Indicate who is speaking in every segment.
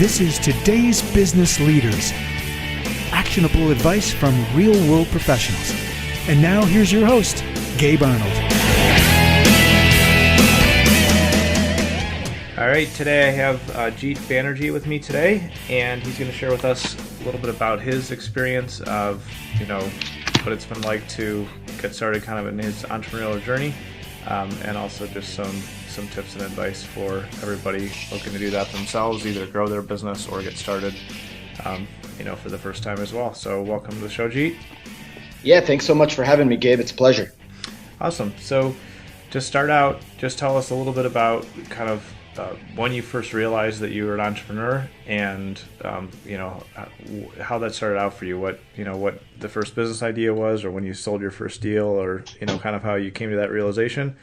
Speaker 1: This is today's business leaders. Actionable advice from real-world professionals. And now here's your host, Gabe Arnold.
Speaker 2: All right, today I have Jeet Bangeree with me today, and he's going to share with us a little bit about his experience of, what it's been like to get started kind of in his entrepreneurial journey, and also just some tips and advice for everybody looking to do that themselves, either grow their business or get started, for the first time as well. So welcome to the show, Jeet.
Speaker 3: Yeah, thanks so much for having me, Gabe. It's a pleasure.
Speaker 2: Awesome. So to start out, just tell us a little bit about kind of when you first realized that you were an entrepreneur, and how that started out for you. What the first business idea was, or when you sold your first deal, or kind of how you came to that realization,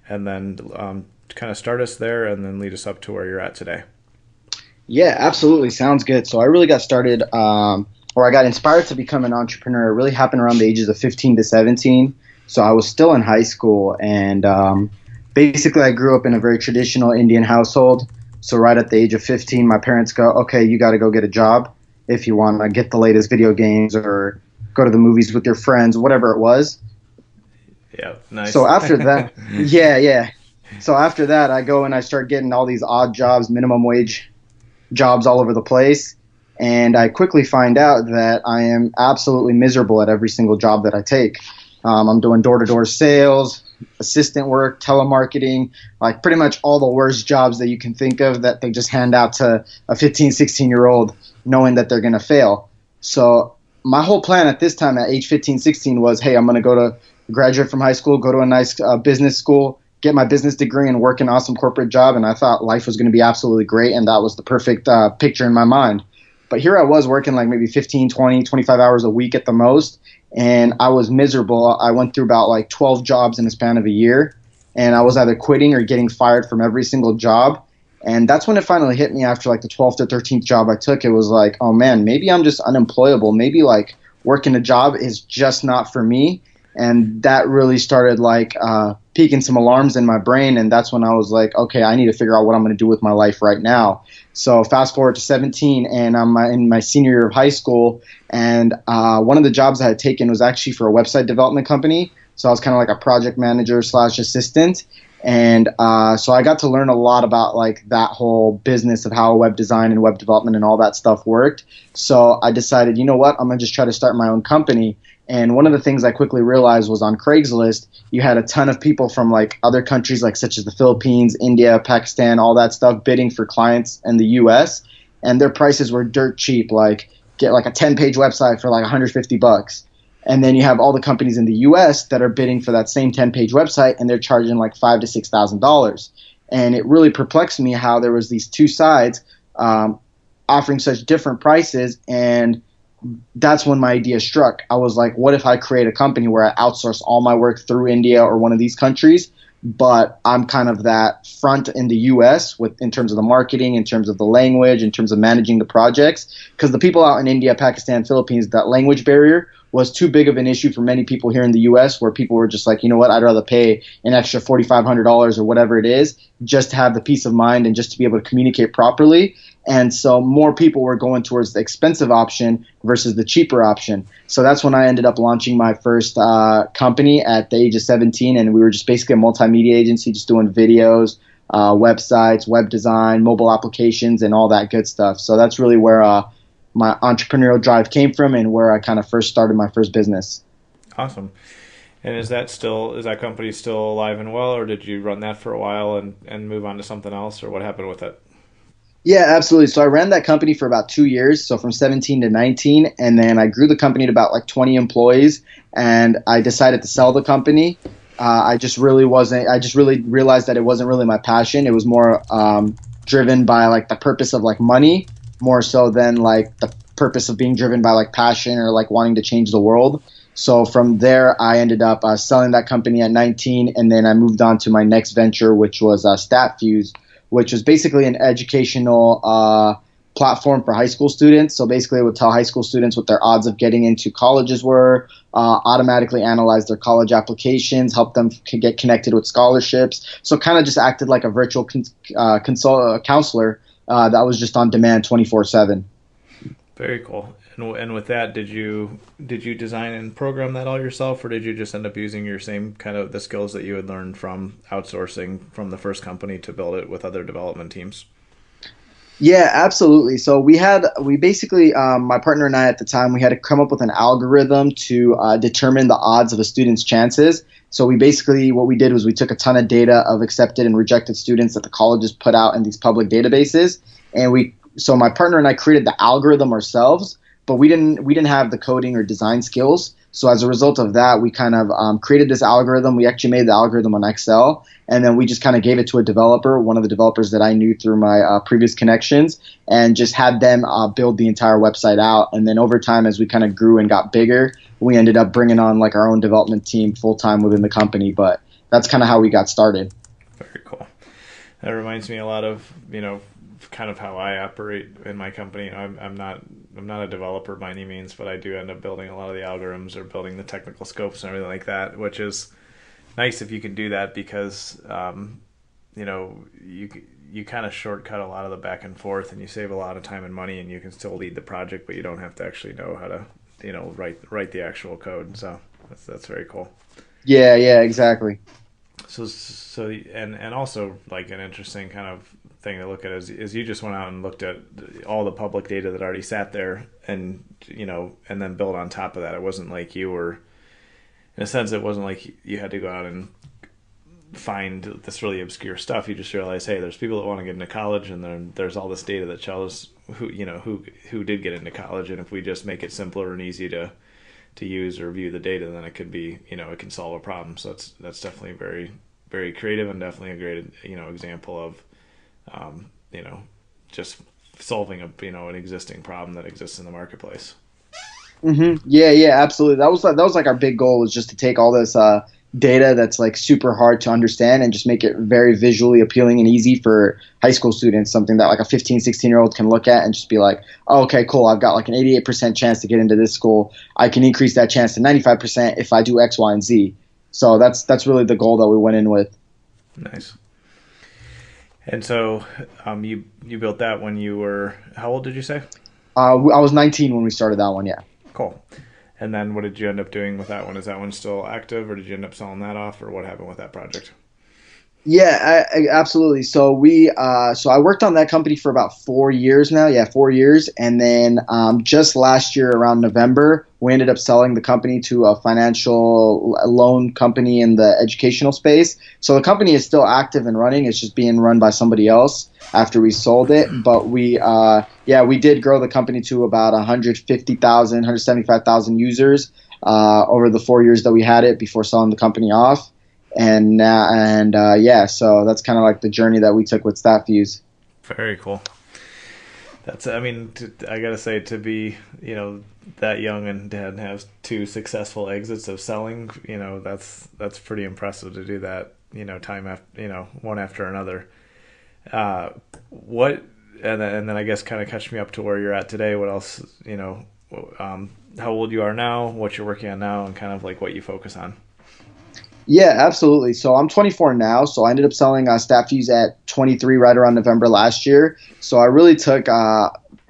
Speaker 2: and then kind of start us there, and then lead us up to where you're at today.
Speaker 3: Yeah, absolutely. Sounds good. So I really got started, or I got inspired to become an entrepreneur. It really happened around the ages of 15 to 17. So I was still in high school, and basically I grew up in a very traditional Indian household. So right at the age of 15, my parents go, okay, you got to go get a job if you want to get the latest video games or go to the movies with your friends, whatever it was.
Speaker 2: Yeah, nice.
Speaker 3: So after that, yeah. So after that, I go and I start getting all these odd jobs, minimum wage jobs all over the place. And I quickly find out that I am absolutely miserable at every single job that I take. I'm doing door-to-door sales, assistant work, telemarketing, like pretty much all the worst jobs that you can think of that they just hand out to a 15, 16-year-old knowing that they're going to fail. So my whole plan at this time at age 15, 16 was, hey, I'm going to go to graduate from high school, go to a nice business school, get my business degree, and work an awesome corporate job. And I thought life was going to be absolutely great, and that was the perfect picture in my mind. But here I was working like maybe 15, 20, 25 hours a week at the most, and I was miserable. I went through about like 12 jobs in the span of a year, and I was either quitting or getting fired from every single job. And that's when it finally hit me after like the 12th or 13th job I took. It was like, oh man, maybe I'm just unemployable. Maybe like working a job is just not for me. And that really started like peaking some alarms in my brain. And that's when I was like, okay, I need to figure out what I'm going to do with my life right now. So fast forward to 17, and I'm in my senior year of high school. And one of the jobs I had taken was actually for a website development company. So I was kind of like a project manager / assistant. And so I got to learn a lot about like that whole business of how web design and web development and all that stuff worked. So I decided, you know what, I'm going to just try to start my own company. And one of the things I quickly realized was on Craigslist, you had a ton of people from like other countries, like such as the Philippines, India, Pakistan, all that stuff, bidding for clients in the U.S. And their prices were dirt cheap, like get like a 10-page website for like $150. And then you have all the companies in the U.S. that are bidding for that same 10-page website, and they're charging like $5,000 to $6,000. And it really perplexed me how there was these two sides offering such different prices. And that's when my idea struck. I was like, what if I create a company where I outsource all my work through India or one of these countries, but I'm kind of that front in the U.S. in terms of the marketing, in terms of the language, in terms of managing the projects. Because the people out in India, Pakistan, Philippines, that language barrier was too big of an issue for many people here in the U.S., where people were just like, you know what, I'd rather pay an extra $4,500 or whatever it is just to have the peace of mind and just to be able to communicate properly. And so more people were going towards the expensive option versus the cheaper option. So that's when I ended up launching my first company at the age of 17, and we were just basically a multimedia agency, just doing videos, websites, web design, mobile applications, and all that good stuff. So that's really where my entrepreneurial drive came from, and where I kind of first started my first business.
Speaker 2: Awesome. And is that company still alive and well, or did you run that for a while and move on to something else, or what happened with it?
Speaker 3: Yeah, absolutely. So I ran that company for about 2 years, so from 17 to 19, and then I grew the company to about like 20 employees, and I decided to sell the company. I just really realized that it wasn't really my passion. It was more driven by like the purpose of like money, more so than like the purpose of being driven by like passion or like wanting to change the world. So from there, I ended up selling that company at 19, and then I moved on to my next venture, which was StatFuse, which was basically an educational platform for high school students. So basically it would tell high school students what their odds of getting into colleges were, automatically analyze their college applications, help them get connected with scholarships. So kind of just acted like a virtual counselor that was just on demand 24/7.
Speaker 2: Very cool. And with that, did you design and program that all yourself, or did you just end up using your same kind of the skills that you had learned from outsourcing from the first company to build it with other development teams?
Speaker 3: Yeah, absolutely. So we basically, my partner and I at the time, we had to come up with an algorithm to determine the odds of a student's chances. So what we did was we took a ton of data of accepted and rejected students that the colleges put out in these public databases, and so my partner and I created the algorithm ourselves, but we didn't have the coding or design skills. So as a result of that, we kind of created this algorithm. We actually made the algorithm on Excel, and then we just kind of gave it to a developer, one of the developers that I knew through my previous connections, and just had them build the entire website out. And then over time, as we kind of grew and got bigger, we ended up bringing on like our own development team full time within the company. But that's kind of how we got started.
Speaker 2: Very cool. That reminds me a lot of, kind of how I operate in my company. I'm not a developer by any means, but I do end up building a lot of the algorithms or building the technical scopes and everything like that, which is nice if you can do that because you kind of shortcut a lot of the back and forth, and you save a lot of time and money, and you can still lead the project, but you don't have to actually know how to write the actual code. So that's very cool.
Speaker 3: Yeah, exactly.
Speaker 2: So and also like an interesting kind of thing to look at is you just went out and looked at all the public data that already sat there, and and then build on top of that. It wasn't like you were, in a sense, it wasn't like you had to go out and find this really obscure stuff. You just realize, hey, there's people that want to get into college, and then there's all this data that shows who did get into college, and if we just make it simpler and easy to use or view the data, then it could be, it can solve a problem. So that's definitely very, very creative, and definitely a great, example of, just solving an existing problem that exists in the marketplace.
Speaker 3: Mm-hmm. Yeah, absolutely. That was like our big goal, was just to take all this data that's like super hard to understand and just make it very visually appealing and easy for high school students, something that like a 15, 16-year-old can look at and just be like, oh, okay, cool, I've got like an 88% chance to get into this school. I can increase that chance to 95% if I do X, Y, and Z. So that's really the goal that we went in with.
Speaker 2: Nice. And so you built that when you were, how old did you say?
Speaker 3: I was 19 when we started that one, yeah.
Speaker 2: Cool. And then what did you end up doing with that one? Is that one still active, or did you end up selling that off, or what happened with that project?
Speaker 3: Yeah, absolutely. So I worked on that company for about 4 years now. Yeah, 4 years. And then just last year around November, we ended up selling the company to a financial loan company in the educational space. So the company is still active and running. It's just being run by somebody else after we sold it. But we did grow the company to about 150,000, 175,000 users over the 4 years that we had it before selling the company off. So that's kind of like the journey that we took with StatFuse. Very
Speaker 2: cool. That's, I gotta say, to be, that young and have 2 successful exits of selling, that's pretty impressive to do that, time after, one after another. And then I guess kind of catch me up to where you're at today. What else, how old you are now, what you're working on now, and kind of like what you focus on.
Speaker 3: Yeah, absolutely. So I'm 24 now. So I ended up selling StatFuse at 23 right around November last year. So I really took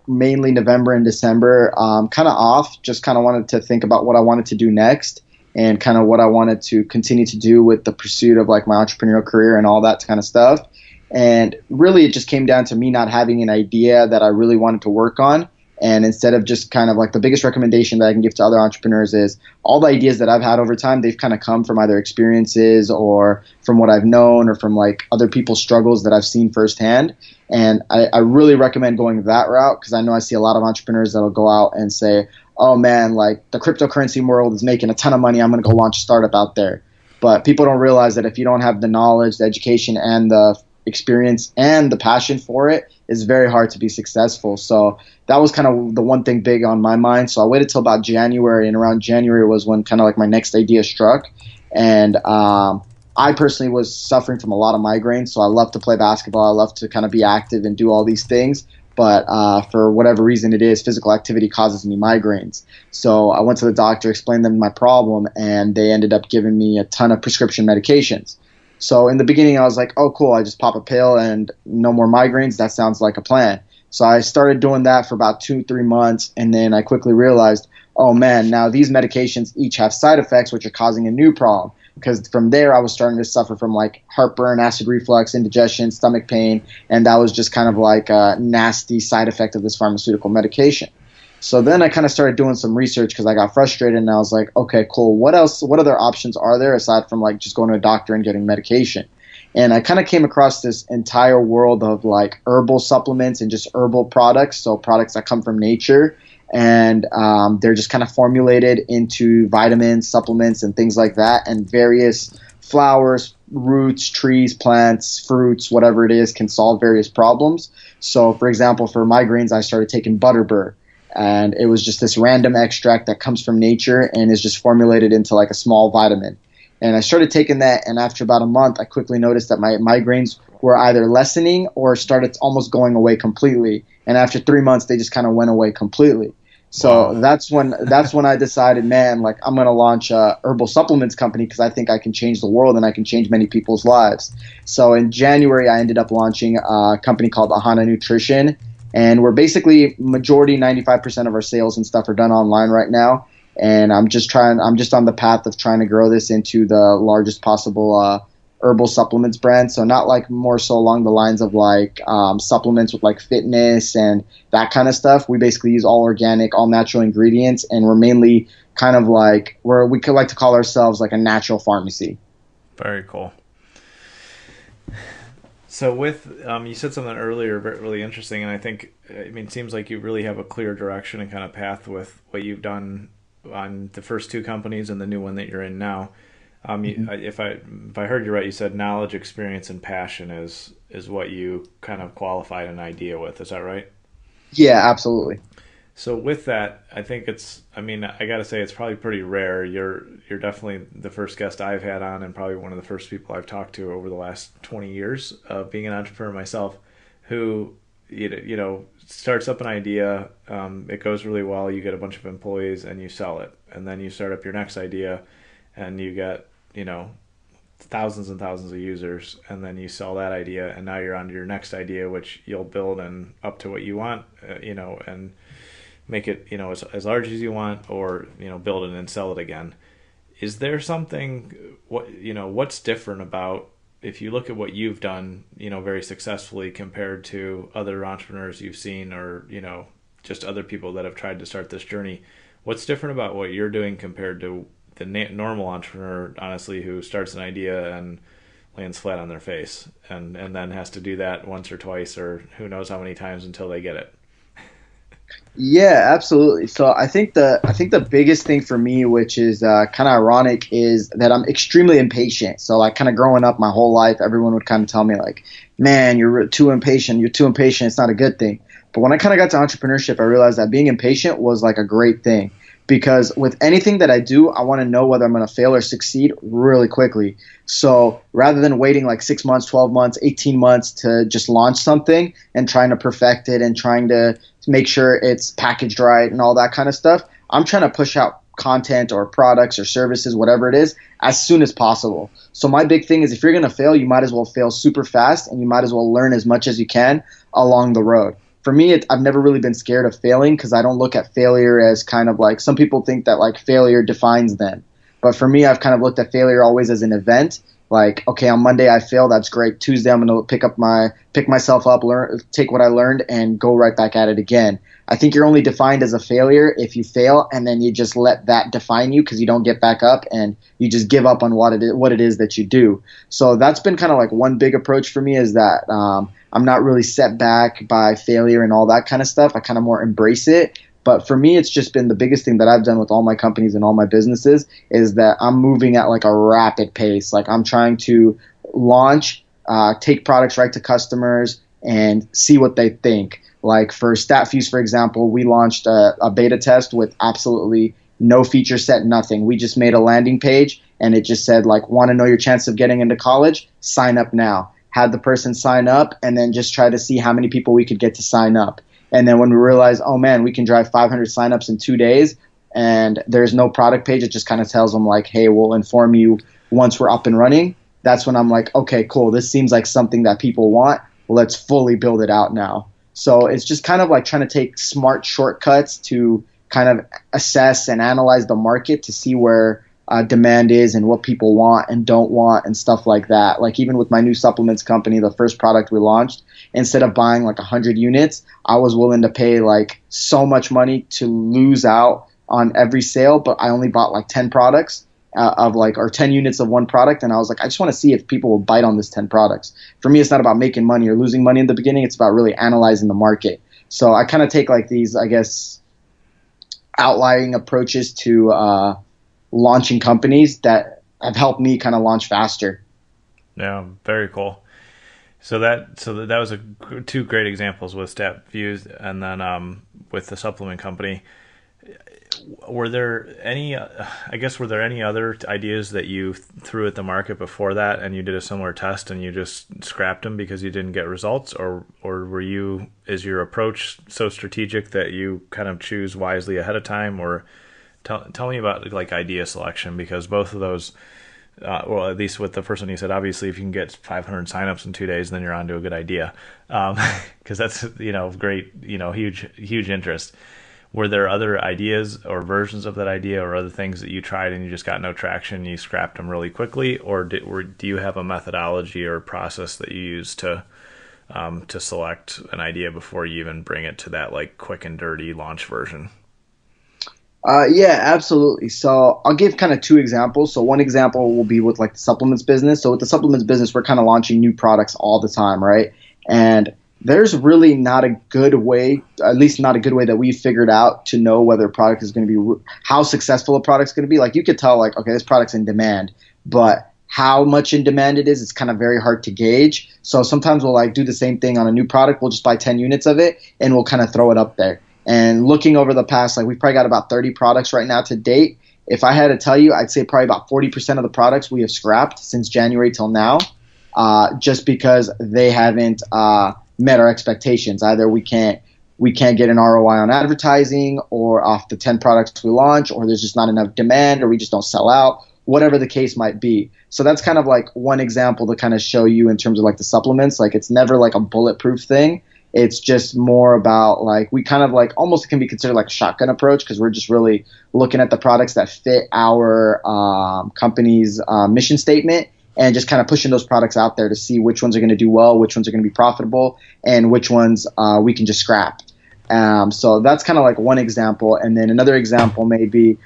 Speaker 3: mainly November and December kind of off, just kind of wanted to think about what I wanted to do next and kind of what I wanted to continue to do with the pursuit of like my entrepreneurial career and all that kind of stuff. And really it just came down to me not having an idea that I really wanted to work on. And instead of just kind of like the biggest recommendation that I can give to other entrepreneurs is all the ideas that I've had over time, they've kind of come from either experiences or from what I've known or from like other people's struggles that I've seen firsthand. And I really recommend going that route because I know I see a lot of entrepreneurs that'll go out and say, oh man, like the cryptocurrency world is making a ton of money. I'm going to go launch a startup out there. But people don't realize that if you don't have the knowledge, the education, and the experience and the passion for it, it's very hard to be successful. So that was kind of the one thing big on my mind. So I waited till about January, and around January was when kind of like my next idea struck. And I personally was suffering from a lot of migraines, so I love to play basketball. I love to kind of be active and do all these things. But for whatever reason it is, physical activity causes me migraines. So I went to the doctor, explained them my problem, and they ended up giving me a ton of prescription medications. So in the beginning, I was like, oh, cool, I just pop a pill and no more migraines. That sounds like a plan. So I started doing that for about 2-3 months, and then I quickly realized, oh man, now these medications each have side effects, which are causing a new problem. Because from there, I was starting to suffer from like heartburn, acid reflux, indigestion, stomach pain, and that was just kind of like a nasty side effect of this pharmaceutical medication. So then I kind of started doing some research because I got frustrated, and I was like, okay, cool. What else? What other options are there aside from like just going to a doctor and getting medication? And I kind of came across this entire world of like herbal supplements and just herbal products, so products that come from nature, and they're just kind of formulated into vitamins, supplements, and things like that, and various flowers, roots, trees, plants, fruits, whatever it is, can solve various problems. So, for example, for migraines, I started taking butterbur, and it was just this random extract that comes from nature and is just formulated into like a small vitamin. And I started taking that, and after about a month, I quickly noticed that my migraines were either lessening or started almost going away completely. And after 3 months, they just kind of went away completely. So
Speaker 2: Wow.
Speaker 3: that's when I decided, man, like I'm gonna launch a herbal supplements company because I think I can change the world and I can change many people's lives. So in January, I ended up launching a company called Ahana Nutrition, and we're basically majority 95% of our sales and stuff are done online right now. And I'm just on the path of trying to grow this into the largest possible herbal supplements brand. So not like more so along the lines of like supplements with like fitness and that kind of stuff. We basically use all organic, all natural ingredients, and we're mainly kind of like we could like to call ourselves like a natural pharmacy.
Speaker 2: Very cool. So with you said something earlier really interesting, and I mean, it seems like you really have a clear direction and kind of path with what you've done on the first two companies and the new one that you're in now. If I heard you right, you said knowledge, experience, and passion is what you kind of qualified an idea with. Is that right?
Speaker 3: Yeah, absolutely.
Speaker 2: So with that, I mean, I got to say it's probably pretty rare. You're definitely the first guest I've had on, and probably one of the first people I've talked to over the last 20 years of being an entrepreneur myself, who starts up an idea, it goes really well, you get a bunch of employees and you sell it, and then you start up your next idea, and you get thousands and thousands of users, and then you sell that idea, and now you're on to your next idea, which you'll build and up to what you want, and make it as large as you want, or build it and sell it again. Is there something what's different about, if you look at what you've done very successfully compared to other entrepreneurs you've seen, or just other people that have tried to start this journey, what's different about what you're doing compared to the normal entrepreneur, honestly, who starts an idea and lands flat on their face and then has to do that once or twice or who knows how many times until they get it?
Speaker 3: Yeah, absolutely. So I think the biggest thing for me, which is kind of ironic, is that I'm extremely impatient. So like kind of growing up my whole life, everyone would kind of tell me like, "Man, you're too impatient. You're too impatient. It's not a good thing." But when I kind of got to entrepreneurship, I realized that being impatient was like a great thing, because with anything that I do, I want to know whether I'm going to fail or succeed really quickly. So rather than waiting like 6 months, 12 months, 18 months to just launch something and trying to perfect it and trying to make sure it's packaged right and all that kind of stuff, I'm trying to push out content or products or services, whatever it is, as soon as possible. So my big thing is, if you're going to fail, you might as well fail super fast, and you might as well learn as much as you can along the road. For me, I've never really been scared of failing, because I don't look at failure as kind of like, some people think that like failure defines them. But for me, I've kind of looked at failure always as an event. Like, okay, on Monday I fail, that's great. Tuesday I'm going to pick myself up, take what I learned, and go right back at it again. I think you're only defined as a failure if you fail, and then you just let that define you, because you don't get back up and you just give up on what it is that you do. So that's been kind of like one big approach for me, is that I'm not really set back by failure and all that kind of stuff. I kind of more embrace it. But for me, it's just been the biggest thing that I've done with all my companies and all my businesses, is that I'm moving at like a rapid pace. Like I'm trying to launch, take products right to customers and see what they think. Like for StatFuse, for example, we launched a beta test with absolutely no feature set, nothing. We just made a landing page, and it just said like, want to know your chance of getting into college? Sign up now. Had the person sign up, and then just try to see how many people we could get to sign up. And then when we realized, oh man, we can drive 500 signups in 2 days, and there's no product page, it just kind of tells them like, hey, we'll inform you once we're up and running. that's when I'm like, okay, cool. This seems like something that people want. Let's fully build it out now. So it's just kind of like trying to take smart shortcuts to kind of assess and analyze the market to see where demand is and what people want and don't want and stuff like that. Like even with my new supplements company, the first product we launched, instead of buying like 100 units, I was willing to pay like so much money to lose out on every sale, but I only bought like 10 products or 10 units of one product. And I was like, I just want to see if people will bite on this 10 products. For me, it's not about making money or losing money in the beginning. It's about really analyzing the market. So I kind of take like these, I guess, outlying approaches to launching companies that have helped me kind of launch faster.
Speaker 2: Yeah, very cool. So that was two great examples with Stat Views, and then with the supplement company. Were there any other ideas that you threw at the market before that, and you did a similar test and you just scrapped them because you didn't get results, or is your approach so strategic that you kind of choose wisely ahead of time? Or tell me about like idea selection, because both of those, well, at least with the first one you said, obviously if you can get 500 signups in 2 days, then you're on to a good idea, because that's great, huge interest. Were there other ideas or versions of that idea or other things that you tried and you just got no traction and you scrapped them really quickly? Or do you have a methodology or process that you use to select an idea before you even bring it to that like quick and dirty launch version?
Speaker 3: Yeah, absolutely. So I'll give kind of two examples. So one example will be with like the supplements business. So with the supplements business, we're kind of launching new products all the time, right? And there's really not a good way, at least not a good way that we figured out to know whether a product is going to be, how successful a product's going to be. Like you could tell like, okay, this product's in demand, but how much in demand it is, it's kind of very hard to gauge. So sometimes we'll like do the same thing on a new product. We'll just buy 10 units of it and we'll kind of throw it up there. And looking over the past, like we've probably got about 30 products right now to date. If I had to tell you, I'd say probably about 40% of the products we have scrapped since January till now, just because they haven't met our expectations. Either we can't get an ROI on advertising or off the 10 products we launch, or there's just not enough demand, or we just don't sell out, whatever the case might be. So that's kind of like one example to kind of show you in terms of like the supplements. Like it's never like a bulletproof thing. It's just more about like we kind of like almost can be considered like a shotgun approach, because we're just really looking at the products that fit our company's mission statement and just kind of pushing those products out there to see which ones are going to do well, which ones are going to be profitable, and which ones we can just scrap. So that's kind of like one example. And then another example may be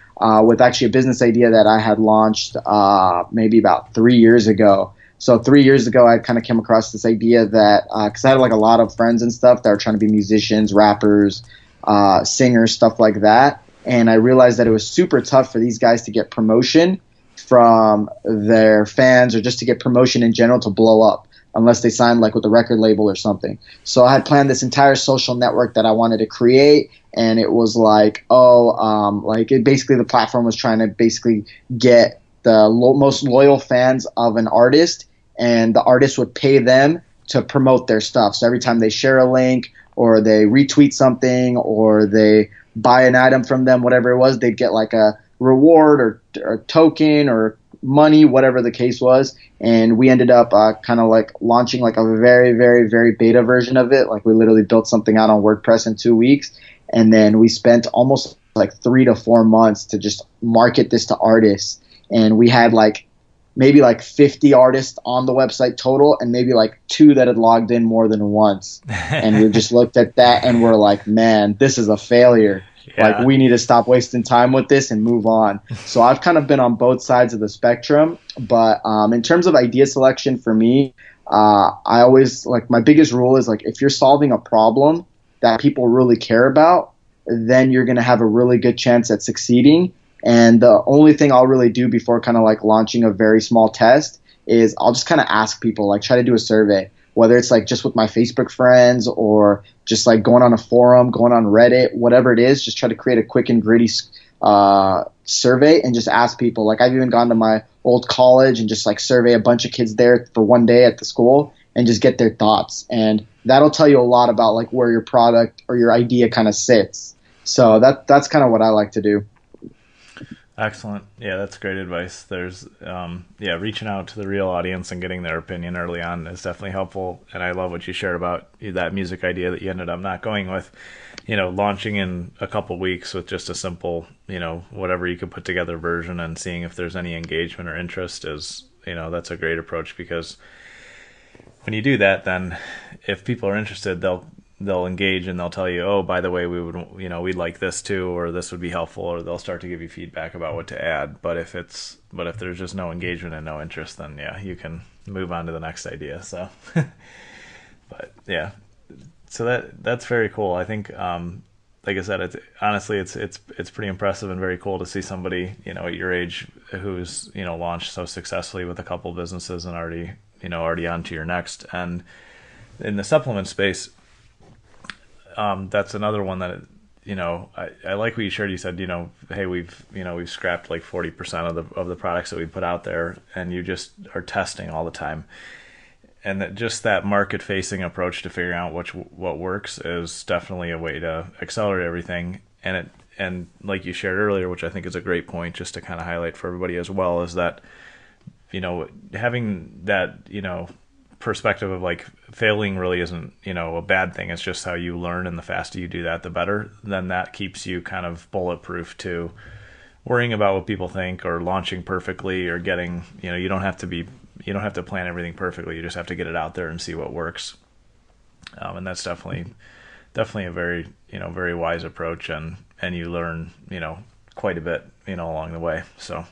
Speaker 3: with actually a business idea that I had launched maybe about 3 years ago. So 3 years ago, I kind of came across this idea that, because I had like a lot of friends and stuff that were trying to be musicians, rappers, singers, stuff like that. And I realized that it was super tough for these guys to get promotion from their fans, or just to get promotion in general to blow up, unless they signed like with a record label or something. So I had planned this entire social network that I wanted to create, and it was like, basically the platform was trying to basically get the most loyal fans of an artist, and the artist would pay them to promote their stuff. So every time they share a link or they retweet something or they buy an item from them, whatever it was, they'd get like a reward or a token or money, whatever the case was. And we ended up kind of like launching like a very, very, very beta version of it. Like we literally built something out on WordPress in 2 weeks. And then we spent almost like 3 to 4 months to just market this to artists. And we had like maybe like 50 artists on the website total, and maybe like 2 that had logged in more than once. And we just looked at that and we're like, man, this is a failure. Yeah. Like we need to stop wasting time with this and move on. So I've kind of been on both sides of the spectrum. But in terms of idea selection for me, I always like, my biggest rule is like, if you're solving a problem that people really care about, then you're going to have a really good chance at succeeding. And the only thing I'll really do before kind of like launching a very small test is I'll just kind of ask people, like try to do a survey, whether it's like just with my Facebook friends or just like going on a forum, going on Reddit, whatever it is, just try to create a quick and gritty survey and just ask people. Like I've even gone to my old college and just like survey a bunch of kids there for one day at the school and just get their thoughts. And that'll tell you a lot about like where your product or your idea kind of sits. So that's kind of what I like to do.
Speaker 2: Excellent. Yeah, that's great advice. There's, yeah, reaching out to the real audience and getting their opinion early on is definitely helpful. And I love what you shared about that music idea that you ended up not going with, launching in a couple weeks with just a simple, whatever you could put together version and seeing if there's any engagement or interest is, that's a great approach because when you do that, then if people are interested, they'll engage and they'll tell you, oh, by the way, we would, we'd like this too, or this would be helpful, or they'll start to give you feedback about what to add. But if there's just no engagement and no interest, then yeah, you can move on to the next idea. So, but yeah, so that's very cool. I think, like I said, it's pretty impressive and very cool to see somebody, at your age who's, launched so successfully with a couple businesses and already on to your next. And in the supplement space, that's another one that, I like what you shared. You said, hey, we've scrapped like 40% of the products that we put out there, and you just are testing all the time. And that market facing approach to figuring out what works is definitely a way to accelerate everything. And like you shared earlier, which I think is a great point, just to kind of highlight for everybody as well, is that, having that, perspective of like failing really isn't a bad thing. It's just how you learn, and the faster you do that, the better. Then that keeps you kind of bulletproof to worrying about what people think or launching perfectly or getting, you don't have to plan everything perfectly. You just have to get it out there and see what works. And that's definitely a very very wise approach, and you learn quite a bit along the way. So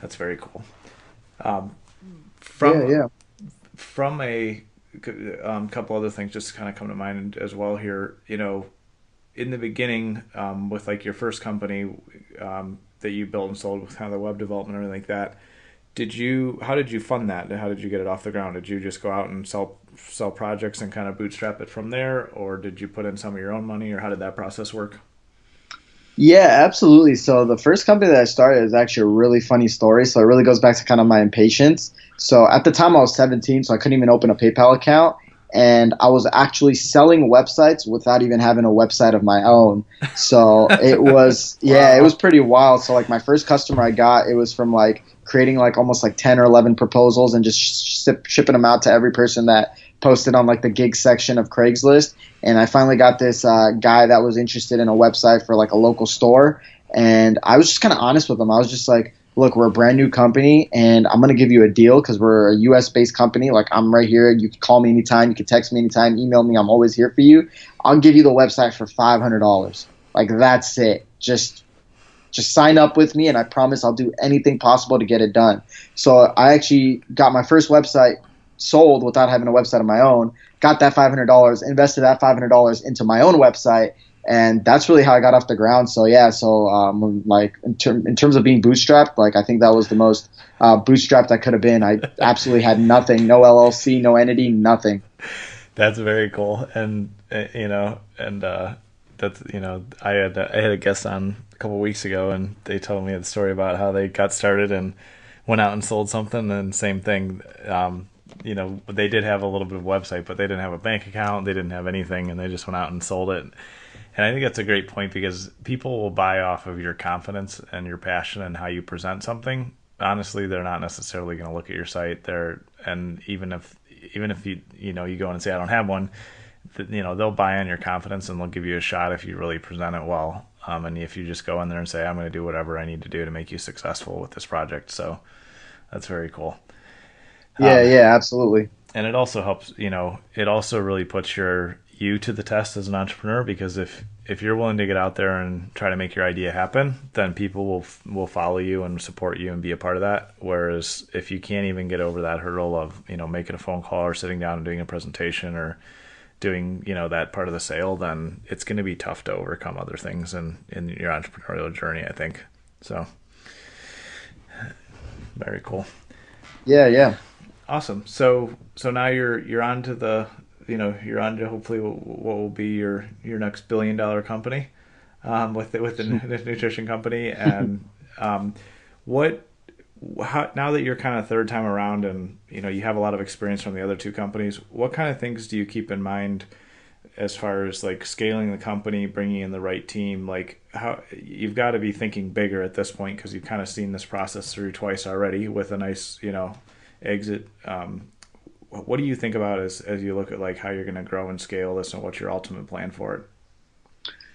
Speaker 2: that's very cool. From
Speaker 3: Yeah.
Speaker 2: from a couple other things just kind of come to mind as well here. In the beginning, with like your first company that you built and sold with kind of the web development and everything like that, how did you fund that? How did you get it off the ground? Did you just go out and sell projects and kind of bootstrap it from there, or did you put in some of your own money, or how did that process work?
Speaker 3: Yeah, absolutely. So the first company that I started is actually a really funny story. So it really goes back to kind of my impatience. So at the time I was 17, so I couldn't even open a PayPal account. And I was actually selling websites without even having a website of my own. So it was, yeah,
Speaker 2: Wow.
Speaker 3: it was pretty wild. So like my first customer I got, it was from like creating like almost like 10 or 11 proposals and just shipping them out to every person that posted on like the gig section of Craigslist. And I finally got this guy that was interested in a website for like a local store. And I was just kind of honest with him. I was just like, look, we're a brand new company and I'm going to give you a deal because we're a US based company. Like I'm right here. You can call me anytime. You can text me anytime, email me. I'm always here for you. I'll give you the website for $500. Like that's it. Just sign up with me and I promise I'll do anything possible to get it done. So I actually got my first website sold without having a website of my own, got that $500, invested that $500 into my own website, and that's really how I got off the ground. So yeah, like in terms of being bootstrapped, like I think that was the most bootstrapped I could have been. I absolutely had nothing, no LLC, no entity, nothing.
Speaker 2: That's very cool. And that's I had a guest on a couple of weeks ago, and they told me the story about how they got started and went out and sold something, and same thing. They did have a little bit of a website, but they didn't have a bank account, they didn't have anything, and they just went out and sold it. And I think that's a great point because people will buy off of your confidence and your passion and how you present something. Honestly, they're not necessarily going to look at your site there, and even if you go in and say I don't have one, they'll buy on your confidence and they'll give you a shot if you really present it well. And if you just go in there and say I'm going to do whatever I need to do to make you successful with this project, so that's very cool.
Speaker 3: Yeah,
Speaker 2: Um,
Speaker 3: yeah, absolutely.
Speaker 2: and it also helps, it also really puts you to the test as an entrepreneur, because if you're willing to get out there and try to make your idea happen, then people will follow you and support you and be a part of that. Whereas if you can't even get over that hurdle of making a phone call or sitting down and doing a presentation or doing that part of the sale, then it's going to be tough to overcome other things in your entrepreneurial journey, I think. So very cool.
Speaker 3: Yeah, yeah.
Speaker 2: Awesome. So now you're on to you're on to hopefully what will be your next $1 billion company, with the nutrition company. And what now that you're kind of third time around and you have a lot of experience from the other two companies, what kind of things do you keep in mind as far as like scaling the company, bringing in the right team, like how you've got to be thinking bigger at this point because you've kind of seen this process through twice already with a nice, exit. What do you think about as you look at like how you're going to grow and scale this and what's your ultimate plan for it?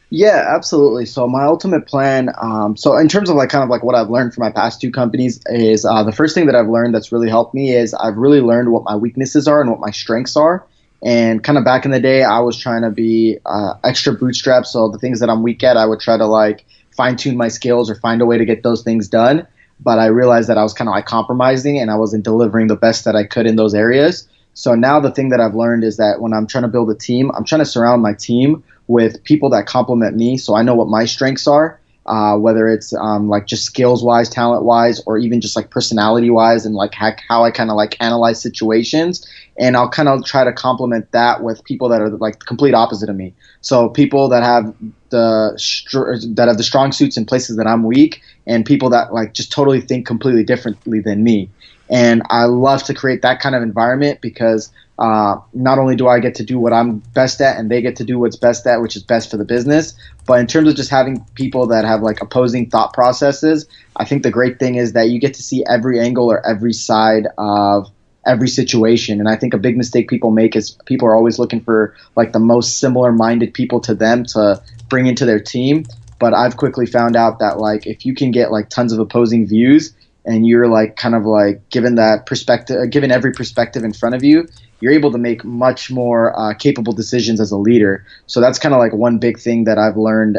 Speaker 3: Yeah, absolutely. So my ultimate plan, so in terms of like kind of like what I've learned from my past two companies is the first thing that I've learned that's really helped me is I've really learned what my weaknesses are and what my strengths are. And kind of back in the day, I was trying to be extra bootstrap. So the things that I'm weak at, I would try to like fine tune my skills or find a way to get those things done. But I realized that I was kind of like compromising and I wasn't delivering the best that I could in those areas. So now the thing that I've learned is that when I'm trying to build a team, I'm trying to surround my team with people that complement me. So I know what my strengths are, whether it's like just skills wise, talent wise, or even just like personality wise and like how I kind of like analyze situations. And I'll kind of try to complement that with people that are like the complete opposite of me. So people that have the strong suits in places that I'm weak, and people that like just totally think completely differently than me. And I love to create that kind of environment because not only do I get to do what I'm best at and they get to do what's best at, which is best for the business, but in terms of just having people that have like opposing thought processes, I think the great thing is that you get to see every angle or every side of every situation. And I think a big mistake people make is people are always looking for like the most similar minded people to them to bring into their team. But I've quickly found out that like if you can get like tons of opposing views and you're like kind of like given that perspective, given every perspective in front of you, you're able to make much more capable decisions as a leader. So that's kind of like one big thing that I've learned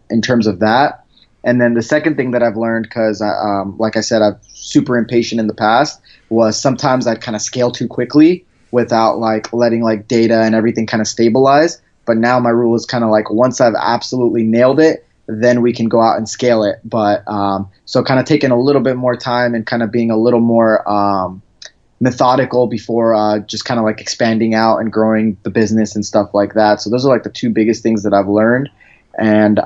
Speaker 3: in terms of that. And then the second thing that I've learned, because like I said, I'm super impatient in the past, was sometimes I'd kind of scale too quickly without like letting like data and everything kind of stabilize. But now my rule is kind of like once I've absolutely nailed it, then we can go out and scale it. But so kind of taking a little bit more time and kind of being a little more methodical before just kind of like expanding out and growing the business and stuff like that. So those are like the two biggest things that I've learned. And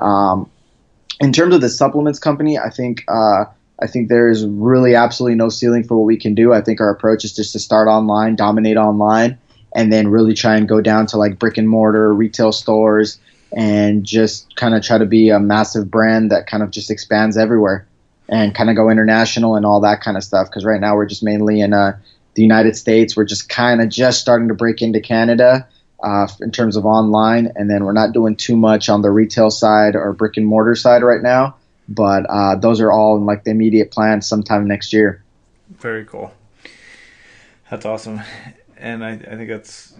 Speaker 3: in terms of the supplements company, I think there is really absolutely no ceiling for what we can do. I think our approach is just to start online, dominate online, and then really try and go down to like brick and mortar retail stores and just kind of try to be a massive brand that kind of just expands everywhere and kind of go international and all that kind of stuff. Because right now we're just mainly in the United States. We're just kind of just starting to break into Canada in terms of online. And then we're not doing too much on the retail side or brick and mortar side right now. But those are all in like the immediate plans sometime next year.
Speaker 2: Very cool. That's awesome. And I think that's,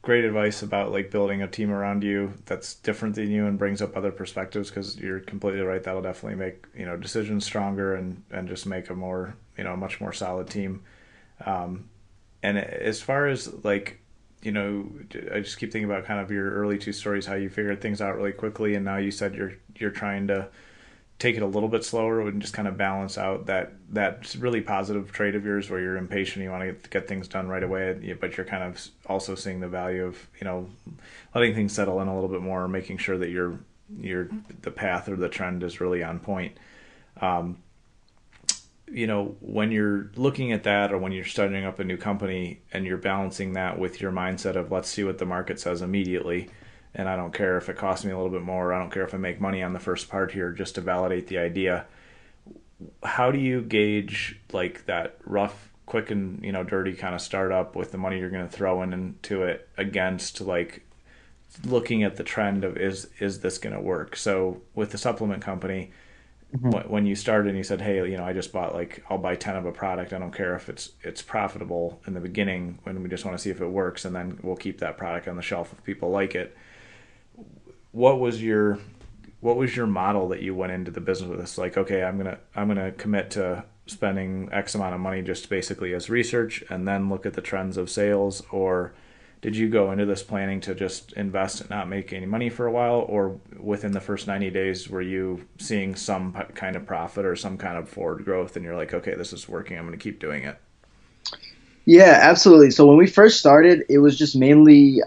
Speaker 2: great advice about like building a team around you that's different than you and brings up other perspectives, because you're completely right. That'll definitely make, decisions stronger and just make a more, much more solid team. And as far as like, I just keep thinking about kind of your early two stories, how you figured things out really quickly. And now you said you're trying to take it a little bit slower and just kind of balance out that really positive trait of yours where you're impatient, you want to get things done right away, but you're kind of also seeing the value of, letting things settle in a little bit more, making sure that the path or the trend is really on point. When you're looking at that or when you're starting up a new company and you're balancing that with your mindset of let's see what the market says immediately, and I don't care if it costs me a little bit more, I don't care if I make money on the first part here just to validate the idea. How do you gauge like that rough, quick and dirty kind of startup with the money you're going to throw into it against like looking at the trend of is this going to work? So with the supplement company, when you started and you said, hey, I just bought I'll buy 10 of a product. I don't care if it's profitable in the beginning, when we just want to see if it works, and then we'll keep that product on the shelf if people like it. What was your model that you went into the business with? This like, okay, I'm gonna commit to spending X amount of money just basically as research, and then look at the trends of sales, or did you go into this planning to just invest and not make any money for a while, or within the first 90 days were you seeing some kind of profit or some kind of forward growth, and you're like, okay, this is working, I'm going to keep doing it?
Speaker 3: Yeah, absolutely. So when we first started, it was just mainly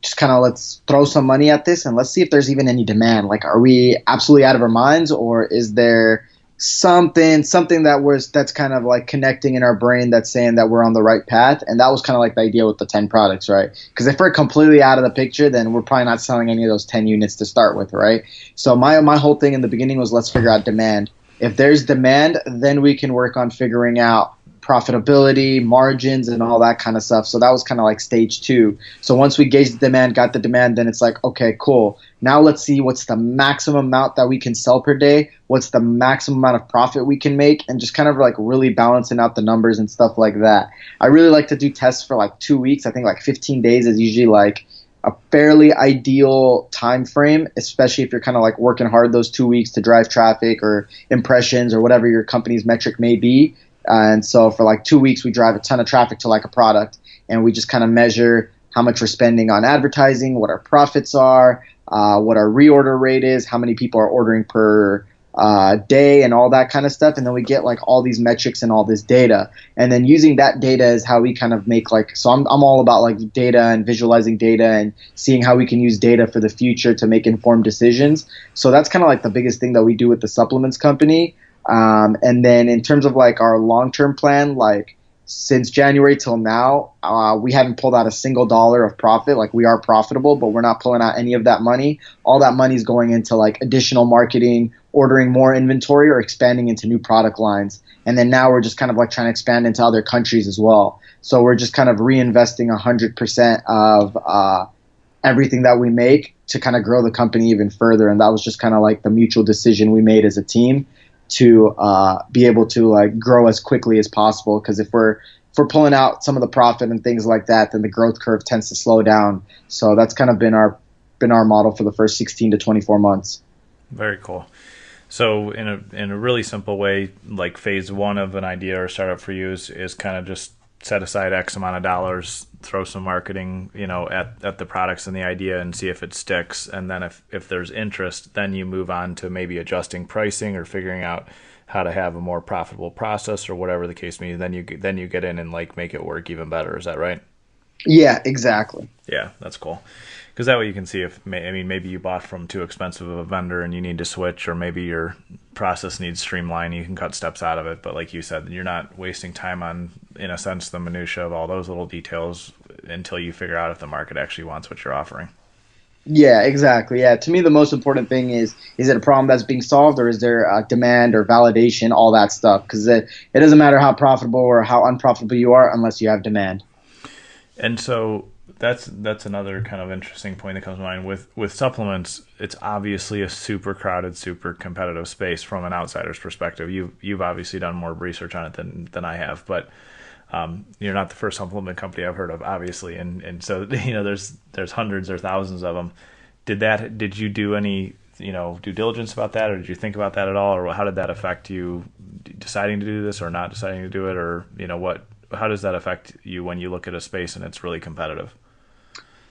Speaker 3: just kind of let's throw some money at this and let's see if there's even any demand. Like, are we absolutely out of our minds, or is there something that's kind of like connecting in our brain that's saying that we're on the right path. And that was kind of like the idea with the 10 products, right? Because if we're completely out of the picture, then we're probably not selling any of those 10 units to start with, right? So my whole thing in the beginning was, let's figure out demand. If there's demand, then we can work on figuring out profitability, margins, and all that kind of stuff. So that was kind of like stage 2. So once we gauged the demand, got the demand, then it's like, okay, cool. Now let's see what's the maximum amount that we can sell per day, what's the maximum amount of profit we can make, and just kind of like really balancing out the numbers and stuff like that. I really like to do tests for like 2 weeks. I think like 15 days is usually like a fairly ideal time frame, especially if you're kind of like working hard those 2 weeks to drive traffic or impressions or whatever your company's metric may be. And so for like 2 weeks, we drive a ton of traffic to like a product, and we just kind of measure how much we're spending on advertising, what our profits are, what our reorder rate is, how many people are ordering per day, and all that kind of stuff. And then we get like all these metrics and all this data. And then using that data is how we kind of make like, so I'm all about like data and visualizing data and seeing how we can use data for the future to make informed decisions. So that's kind of like the biggest thing that we do with the supplements company. And then in terms of like our long-term plan, like since January till now, we haven't pulled out a single dollar of profit. Like we are profitable, but we're not pulling out any of that money. All that money is going into like additional marketing, ordering more inventory, or expanding into new product lines. And then now we're just kind of like trying to expand into other countries as well. So we're just kind of reinvesting 100% of everything that we make to kind of grow the company even further. And that was just kind of like the mutual decision we made as a team to be able to like grow as quickly as possible. Because if we're pulling out some of the profit and things like that, then the growth curve tends to slow down. So that's kind of been our model for the first 16 to 24 months.
Speaker 2: Very cool. So in a really simple way, like phase 1 of an idea or startup for you is kind of just set aside X amount of dollars, throw some marketing, at the products and the idea, and see if it sticks. And then if there's interest, then you move on to maybe adjusting pricing or figuring out how to have a more profitable process or whatever the case may be. Then you get in and like make it work even better. Is that right?
Speaker 3: Yeah, exactly.
Speaker 2: Yeah, that's cool. Because that way you can see if, maybe you bought from too expensive of a vendor and you need to switch, or maybe your process needs streamline. You can cut steps out of it. But like you said, you're not wasting time on, in a sense, the minutia of all those little details until you figure out if the market actually wants what you're offering.
Speaker 3: Yeah, exactly. Yeah, to me, the most important thing is it a problem that's being solved, or is there demand or validation, all that stuff? Because it doesn't matter how profitable or how unprofitable you are unless you have demand.
Speaker 2: And so that's another kind of interesting point that comes to mind with supplements. It's obviously a super crowded, super competitive space from an outsider's perspective. You've obviously done more research on it than I have, but you're not the first supplement company I've heard of, obviously, and so there's hundreds or thousands of them. Did you do any due diligence about that, or did you think about that at all, or how did that affect you deciding to do this or not deciding to do it, or how does that affect you when you look at a space and it's really competitive?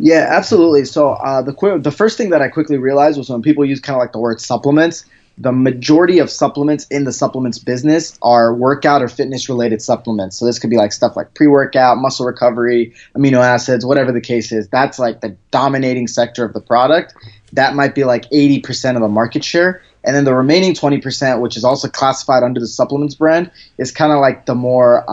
Speaker 3: Yeah, absolutely. So the first thing that I quickly realized was when people use kind of like the word supplements, the majority of supplements in the supplements business are workout or fitness related supplements. So this could be like stuff like pre-workout, muscle recovery, amino acids, whatever the case is. That's like the dominating sector of the product. That might be like 80% of the market share. And then the remaining 20%, which is also classified under the supplements brand, is kind of like the more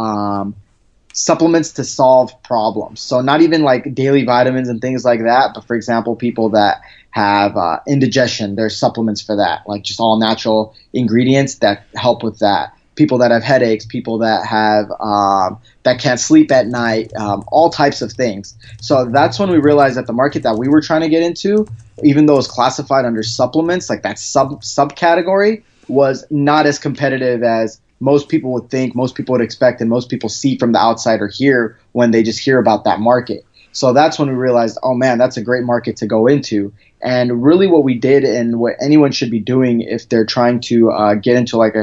Speaker 3: supplements to solve problems. So not even like daily vitamins and things like that, but for example, people that have indigestion, there's supplements for that, like just all natural ingredients that help with that. People that have headaches, people that have that can't sleep at night, all types of things. So that's when we realized that the market that we were trying to get into, even though it's classified under supplements, like that subcategory, was not as competitive as most people would think, most people would expect, and most people see from the outside or hear when they just hear about that market. So that's when we realized, oh man, that's a great market to go into. And really what we did, and what anyone should be doing if they're trying to get into like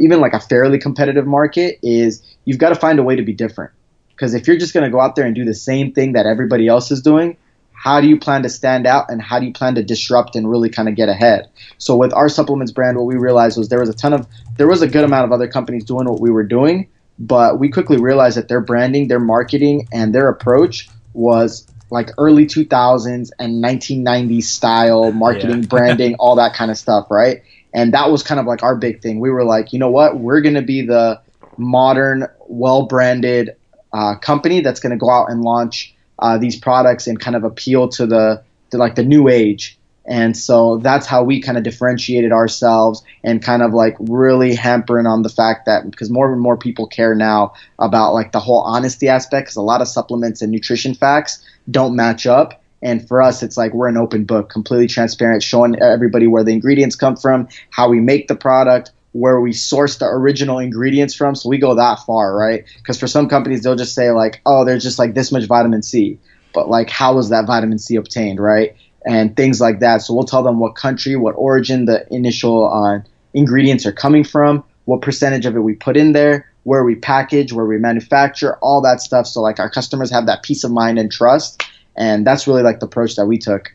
Speaker 3: even like a fairly competitive market, is you've got to find a way to be different. Because if you're just going to go out there and do the same thing that everybody else is doing, how do you plan to stand out, and how do you plan to disrupt and really kind of get ahead? So with our supplements brand, what we realized was there was a good amount of other companies doing what we were doing, but we quickly realized that their branding, their marketing, and their approach was like early 2000s and 1990s style marketing, branding, all that kind of stuff, right? And that was kind of like our big thing. We were like, you know what? We're going to be the modern, well-branded company that's going to go out and launch these products and kind of appeal to the new age. And so that's how we kind of differentiated ourselves and kind of like really hampering on the fact that because more and more people care now about like the whole honesty aspect, because a lot of supplements and nutrition facts don't match up. And for us, it's like we're an open book, completely transparent, showing everybody where the ingredients come from, how we make the product, where we source the original ingredients from. So we go that far, right? Because for some companies, they'll just say like, oh, there's just like this much vitamin C. But like, how was that vitamin C obtained, right? And things like that. So we'll tell them what country, what origin the initial ingredients are coming from, what percentage of it we put in there, where we package, where we manufacture, all that stuff. So like our customers have that peace of mind and trust. And that's really like the approach that we took.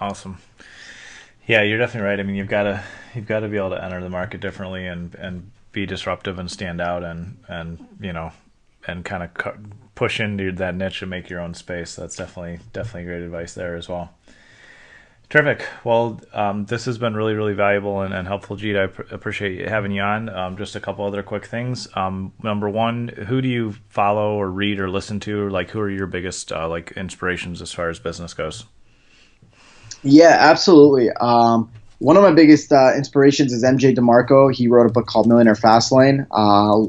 Speaker 2: Awesome. Yeah, you're definitely right. I mean, you've got to be able to enter the market differently and be disruptive and stand out and you know, and kind of push into that niche and make your own space. That's definitely great advice there as well. Terrific. Well, this has been really, really valuable and helpful, Jeet. I appreciate having you on. Just a couple other quick things. Number one, who do you follow or read or listen to? Like, who are your biggest like inspirations as far as business goes?
Speaker 3: Yeah, absolutely. One of my biggest inspirations is MJ DeMarco. He wrote a book called Millionaire Fastlane,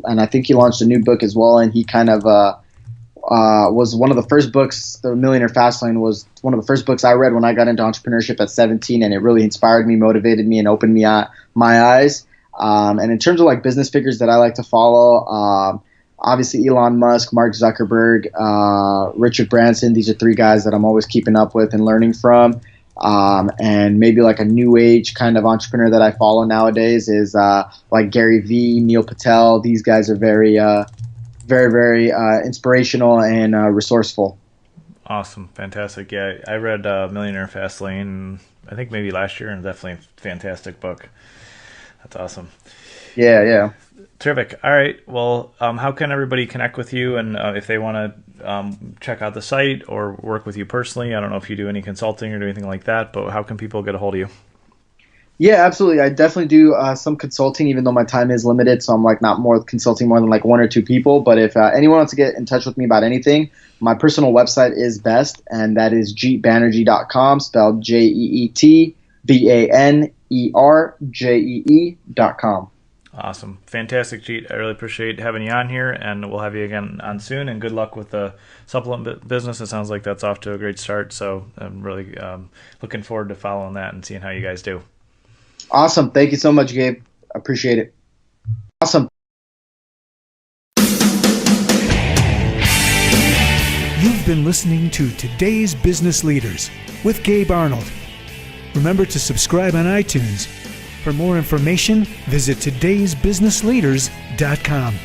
Speaker 3: and I think he launched a new book as well. And he kind of was one of the first books. The Millionaire Fastlane was one of the first books I read when I got into entrepreneurship at 17, and it really inspired me, motivated me, and opened me my eyes. And in terms of like business figures that I like to follow, obviously Elon Musk, Mark Zuckerberg, Richard Branson. These are three guys that I'm always keeping up with and learning from. And maybe like a new age kind of entrepreneur that I follow nowadays is like Gary Vee, Neil Patel. These guys are very, very inspirational and resourceful.
Speaker 2: Awesome. Fantastic. Yeah, I read Millionaire Fastlane, I think maybe last year, and definitely a fantastic book. That's awesome.
Speaker 3: Yeah.
Speaker 2: Terrific. All right. Well, how can everybody connect with you? And if they want to check out the site or work with you personally, I don't know if you do any consulting or do anything like that, but how can people get a hold of you?
Speaker 3: Yeah, absolutely. I definitely do some consulting, even though my time is limited. So I'm like not more consulting more than like one or two people. But if anyone wants to get in touch with me about anything, my personal website is best, and that is jeetbangerjee.com, spelled JeetBangerjee.com.
Speaker 2: Awesome. Fantastic, Jeet. I really appreciate having you on here, and we'll have you again on soon. And good luck with the supplement business. It sounds like that's off to a great start. So I'm really looking forward to following that and seeing how you guys do.
Speaker 3: Awesome. Thank you so much, Gabe. Appreciate it. Awesome.
Speaker 1: You've been listening to Today's Business Leaders with Gabe Arnold. Remember to subscribe on iTunes. For more information, visit todaysbusinessleaders.com.